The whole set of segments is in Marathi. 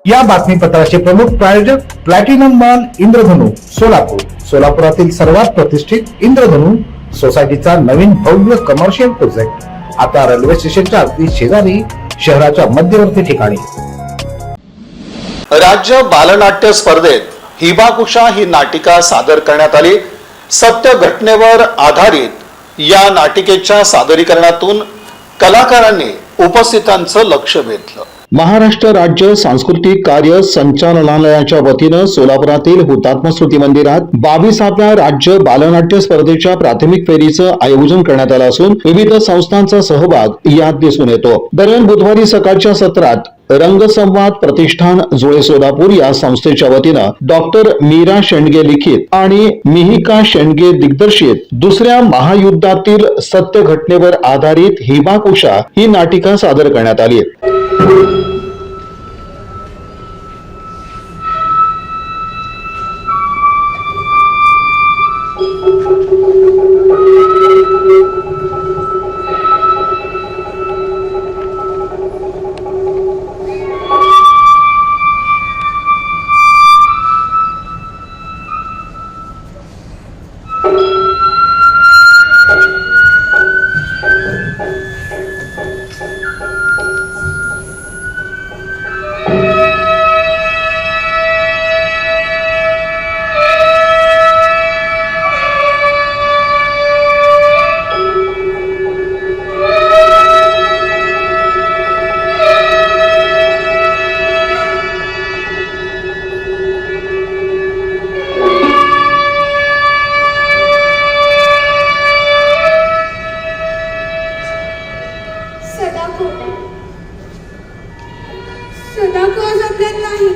या बातमीपत्राचे प्रमुख प्रायोजक प्लॅटिनम मॉल इंद्रधनु सोलापूर. सोलापुरातील सर्वात प्रतिष्ठित इंद्रधनु सोसायटीचा नवीन भव्य कमर्शियल प्रोजेक्ट आता रेल्वे स्टेशनच्या अगदी शेजारी शहराच्या मध्यवर्ती ठिकाणी. राज्य बालनाट्य स्पर्धेत हिबाकुशा ही नाटिका सादर करण्यात आली. सत्य घटनेवर आधारित या नाटिकेच्या सादरीकरणातून कलाकारांनी उपस्थितांचं लक्ष वेधलं. महाराष्ट्र राज्य सांस्कृतिक कार्य संचालनालयाच्या वतीनं सोलापुरातील हुतात्मा स्मृती मंदिरात 22व्या राज्य बालनाट्य स्पर्धेच्या प्राथमिक फेरीचं आयोजन करण्यात आलं असून विविध संस्थांचा सहभाग यात दिसून येतो. दरम्यान बुधवारी सकाळच्या सत्रात रंगसंवाद प्रतिष्ठान जुळे सोलापूर या संस्थेच्या वतीनं डॉक्टर मीरा शेंडगे लिखित आणि मिहिका शेंडगे दिग्दर्शित दुसऱ्या महायुद्धातील सत्य घटनेवर आधारित हिबाकुशा ही नाटिका सादर करण्यात आली. सदाको आज आपल्यात नाही,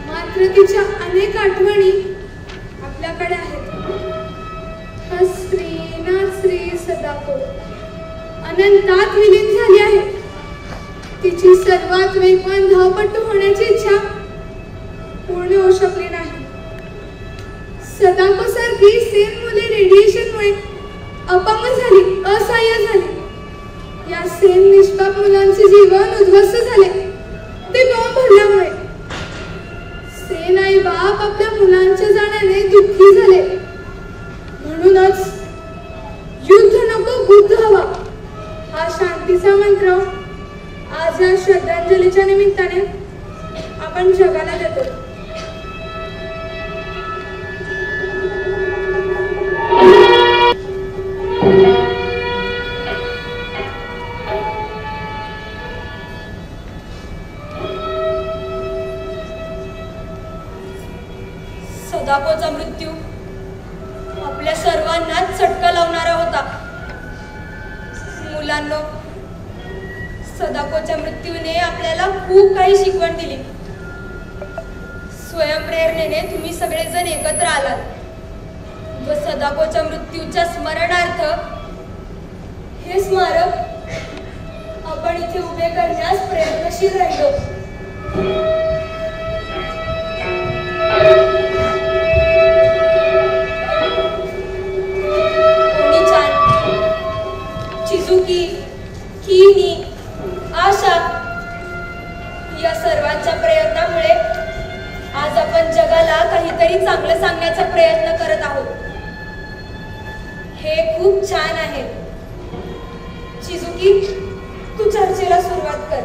मात्र तिच्या अनेक आठवणी आपल्याकडे आहेत. श्री सदाको अनंतात विलीन झाली आहे. तिची सर्वात वेगवान धावपटू होण्याची इच्छा पूर्ण होऊ शकली नाही. सदाको सारखी सेम मुले रेडिएशनमुळे अपंग झाली, असहाय्य झाली. या सेम निष्पाप मुलांचे जीवन उद्ध्वस्त झाले ते बॉम्ब भरल्यामुळे. सेन आई बाप आपल्या मुलांच्या जाण्याने दुःखी झाले. म्हणूनच युद्ध नको बुद्ध हवा हा शांतीचा मंत्र आज या श्रद्धांजलीच्या निमित्ताने आपण जगाला देतो. सदाकोचा मृत्यू आपल्या सर्वांनाच चटका लावणारा होता. मुलांनो, सदाकोच्या मृत्यूने आपल्याला खूप काही शिकवण दिली. स्वयंप्रेरणेने तुम्ही सगळेजण एकत्र आलात व सदाकोच्या मृत्यूच्या स्मरणार्थ हे स्मारक आपण इथे उभे करण्यास प्रयत्नशील राहिलो. आशा या सर्वांच्या प्रयत्नामुळे आज आपण जगाला काहीतरी चांगलं सांगण्याचा प्रयत्न करत आहोत. हे खूप छान आहे. चिजुकी, तू चर्चेला सुरुवात कर.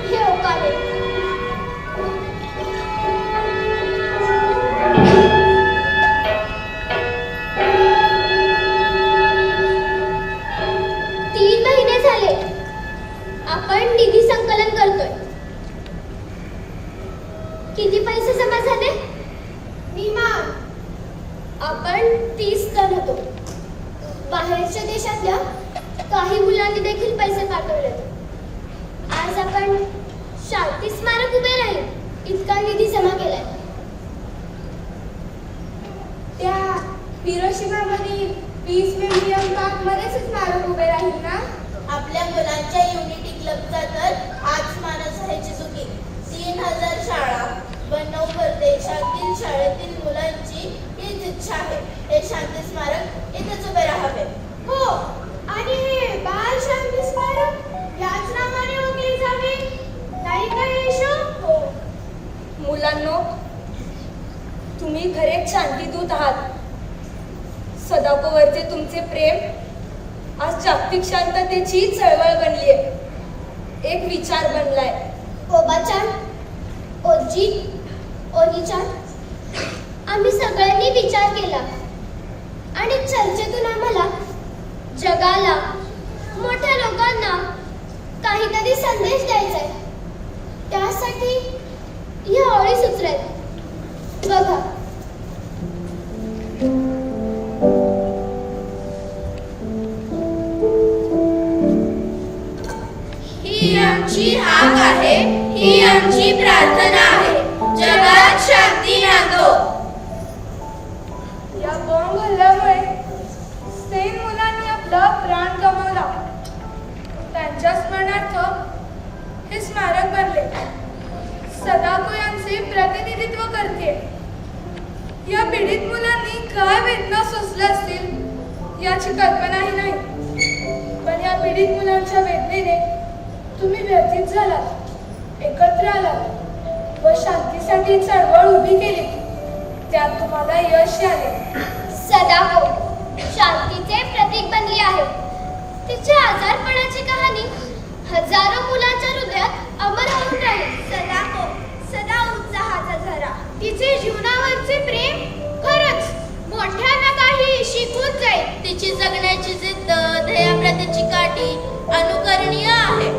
हे ओकाले आपण निधी संकलन करतोय. किती पैसे जमा झाले? निमान आपण 30 टन होतो. बाहेरच्या देशातल्या काही मुलांनी देखील पैसे पाठवले. आज आपण शांती स्मारक उभे राहील इतका निधी जमा केलाय. त्या हिरोशिमामध्ये पीस मेमोरियल पार्कमध्येच स्मारक उभे राहील ना? आपल्या मुलांच्या युनिटी क्लबचा तर आज मानस आहे चिजुकी. 3000 शाळा व देशभूत आहात. सदाकोवरचे तुमचे प्रेम आज जागतिक शांततेची चळवळ बनलीये. एक विचार बनलाय. ओबाचान, ओजी, ओनीचान, आम्ही सगळ्यांनी विचार केला आणि चर्चेतून आम्हाला जगाला, मोठ्या लोकांना काहीतरी संदेश द्यायचा आहे. त्यासाठी या ओळी सुचल्यात. बघा, ही आमची हाक आहे, ही आमची प्रार्थना आहे. जगात शांती नांदो. या बॉम्ब हल्ल्यामुळे स्पेन मुलांनी आपला प्राण गमावला. त्यांच्या स्मरणार्थ हे स्मारक बनले. सदाको यांचे प्रतिनिधित्व करते. या पीडित मुलांनी काय वेदना सोसल्या असतील याची कल्पनाही नाही. पण या पीडित मुलांच्या वेदनेने तुम्ही व्यथित झालात, एकत्र आलात व शांतीसाठी चळवळ उभी केली. त्यात तुम्हाला यश आले. सदाको शांतीचे प्रतीक बनली आहे. तिच्या आजारपणाची कहाणी हजारो मुलांच्या हृदयात अमर होऊन राहील. सदाको सदा उत्साहाचा झरा. तिचे जीवनावरचे प्रेम खरंच मोठ्यांना काही शिकून जाईल. तिची जगण्याची जिद्द, ध्येयाप्रतीची काठी अनुकरणीय आहे.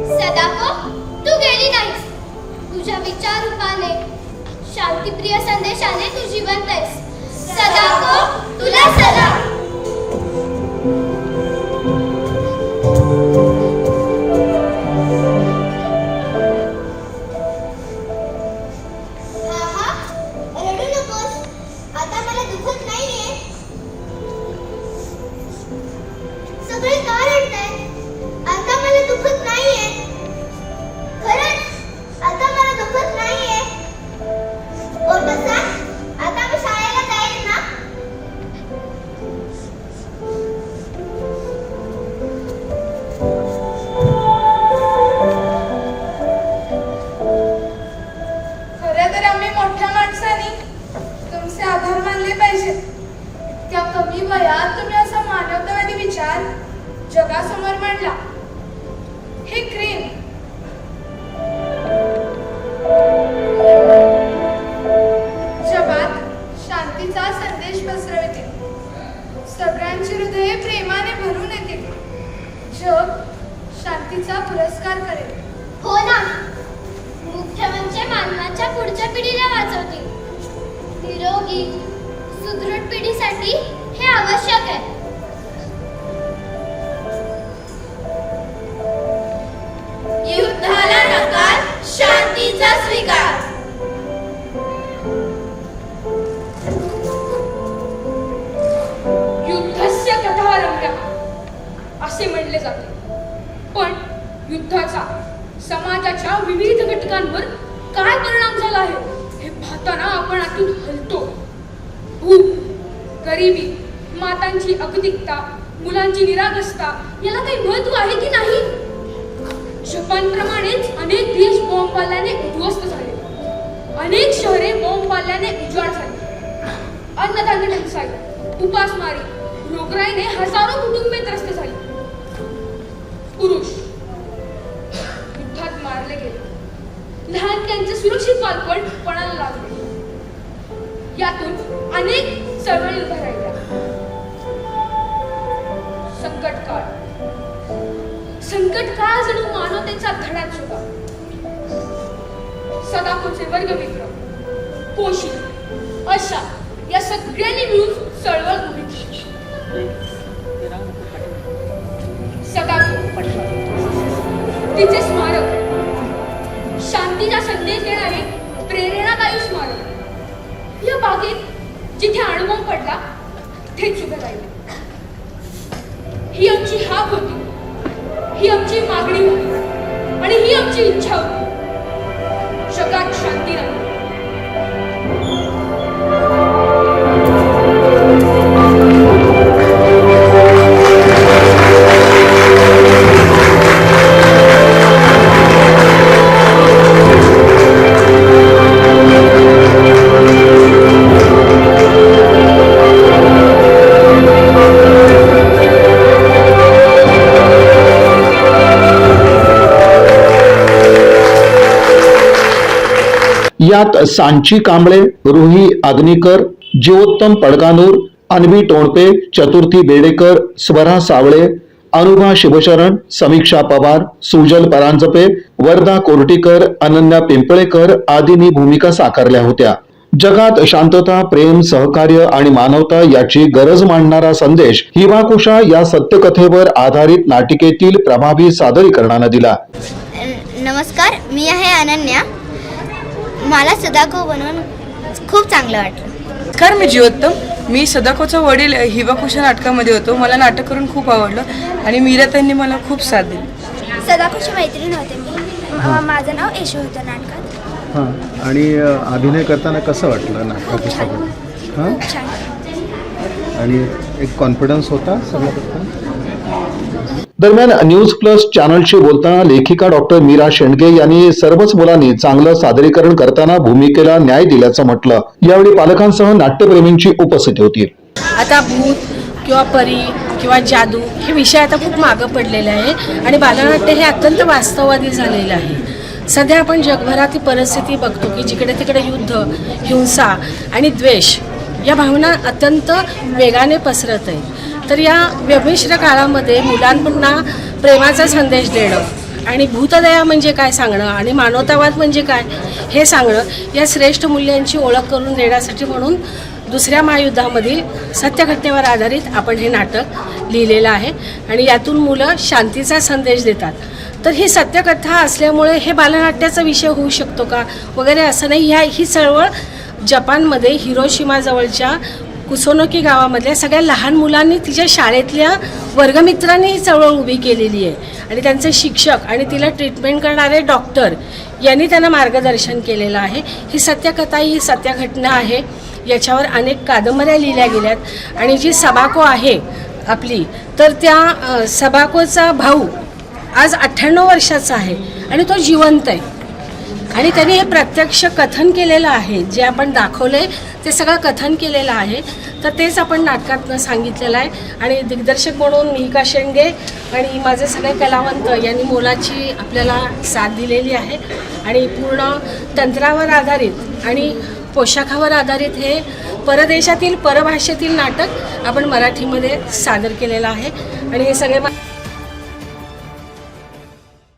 सदाको तू गेली नाहीस. तुझ्या विचार रूपाने, शांतीप्रिय संदेशाने तू जिवंत आहेस. सदाको तुला सलाम. रडू नकोस. आता मला दुखत नाहीये. सगळे का रडताय? आता मला दुखत नाहीये. खरंच आता मला दुखत नाहीये. ओटसा, आता मी शाळेला जाईल ना? खरं तर आम्ही मोठ्या माणसांनी तुमचे आभार मानले पाहिजेत. इतक्या कमी वयात तुम्ही असा मानवतावादी विचार जगासमोर मांडला. हे क्रीम जगात शांतीचा संदेश पसरवतील. सगळ्यांची हृदये प्रेमाने भरून येतील. जग शांतीचा पुरस्कार करेल. हो ना. मुख्य म्हणजे मानवाच्या पुढच्या पिढीला वाचवतील. निरोगी सुदृढ पिढीसाठी हे आवश्यक आहे. युद्धाला नकार, शांतीचा स्वीकार. युद्धस्य कथारम्य असे म्हणले जाते. पण युद्धाचा समाजाच्या विविध घटकांवर काय परिणाम झाला आहे हे पाहताना आपण आतून हलतो. भूक, गरिबी, मातांची अगतिकता, मुलांची निरागसता याला काही महत्व आहे की नाही? जपानप्रमाणेच अनेक देश बॉम्बवाल्याने उद्ध्वस्त झाले. अनेक शहरे बॉम्बवाल्याने उजाड झाली. अन्नधान्य टंचाई, उपासमारी, रोगराईने हजारो कुटुंबे त्रस्त झाली. पुरुष युद्धात मारले गेले. लहान त्यांचे सुरक्षित बालपण पणाला लागले. यातून अनेक चळवळी उभ्या राहिल्या. संकट काळ जणू मानवतेचा धडाच होता. सदाकोचे वर्गमित्र, पोषित, अशा या सगळ्यांनी मिळून चळवळ उभी केली. सदाको तिचे स्मारक, शांतीचा संदेश देणारे प्रेरणादायी स्मारक या बागेत जिथे अणुबॉम्ब पडला तिथेच उभे राहिले. ही आमची हाक होती, ही आमची मागणी होती आणि ही आमची इच्छा होती. जगात शांती राहील. यात सांची कांबळे, रुही आगनीकर, जीवोत्तम पडकानूर, अन्वी टोणपे, चतुर्थी बेडेकर, स्वरा सावळे, अनुभा शिवशरण, समीक्षा पवार, सुजल परांजपे, वर्धा कोर्टीकर, अनन्या पिंपळेकर आदींनी भूमिका साकारल्या होत्या. जगात शांतता, प्रेम, सहकार्य आणि मानवता याची गरज मांडणारा संदेश हिवाकुशा या सत्यकथेवर आधारित नाटिकेतील प्रभावी सादरीकरणानं दिला. नमस्कार, मी आहे अनन्या. मला सदाको बनवून खूप चांगलं वाटलं. नमस्कार, मी जीवोत्तम. मी सदाकोचा वडील हिवाकुशा नाटकामध्ये होतो. मला नाटक करून खूप आवडलं आणि मीराताईंनी मला खूप साथ दिली. सदाकोची मैत्रीण होते मी. माझं नाव येशू होतं नाटकात. हां, आणि अभिनय करताना कसं वाटलं नाटकापुस्तकात? हां, खूप छान. आणि एक कॉन्फिडन्स होता सगळं करताना? दरम्यान न्यूज प्लस चॅनलशी बोलताना लेखिका डॉक्टर मीरा शेंडगे यांनी सर्वच मुलांनी चांगलं सादरीकरण करताना भूमिकेला न्याय दिल्याचं म्हटलं. यावेळी पालकांसह नाट्यप्रेमींची उपस्थिती होती. आता भूत किंवा परी किंवा जादू हे विषय आता खूप मागं पडलेले आहे आणि बालनाट्य हे अत्यंत वास्तववादी झालेलं आहे. सध्या आपण जगभरातील परिस्थिती बघतो की जिकडे तिकडे युद्ध, हिंसा आणि द्वेष या भावना अत्यंत वेगाने पसरत आहे. तर या व्यमिश्र काळामध्ये मुलांना प्रेमाचा संदेश देणं आणि भूतदया म्हणजे काय सांगणं आणि मानवतावाद म्हणजे काय हे सांगणं या श्रेष्ठ मूल्यांची ओळख करून देण्यासाठी म्हणून दुसऱ्या महायुद्धामधील सत्यघटनेवर आधारित आपण हे नाटक लिहिलेलं आहे आणि यातून मुलं शांतीचा संदेश देतात. तर ही सत्यकथा असल्यामुळे हे बालनाट्याचा विषय होऊ शकतो का वगैरे असं नाही. ही चळवळ जपानमध्ये हिरोशिमाजवळच्या कुसोनोकी गावामधल्या सगळ्या लहान मुलांनी तिच्या शाळेतल्या वर्गमित्रांनी ही चळवळ उभी केलेली आहे आणि त्यांचे शिक्षक आणि तिला ट्रीटमेंट करणारे डॉक्टर यांनी त्यांना मार्गदर्शन केलेलं आहे. ही सत्यकथा ही सत्यघटना आहे. याच्यावर अनेक कादंबऱ्या लिहिल्या गेल्यात आणि जी सबाको आहे आपली तर त्या सबाकोचा भाऊ आज 98 वर्षाचा आहे आणि तो जिवंत आहे आणि त्यांनी हे प्रत्यक्ष कथन केलेलं आहे. जे आपण दाखवले ते सगळं कथन केलेलं आहे. तर तेच आपण नाटकातनं सांगितलेलं आहे आणि दिग्दर्शक म्हणून मिहिका शेंडगे आणि माझे सगळे कलावंत यांनी मोलाची आपल्याला साथ दिलेली आहे आणि पूर्ण तंत्रावर आधारित आणि पोशाखावर आधारित हे परदेशातील परभाषेतील नाटक आपण मराठीमध्ये सादर केलेलं आहे आणि हे सगळे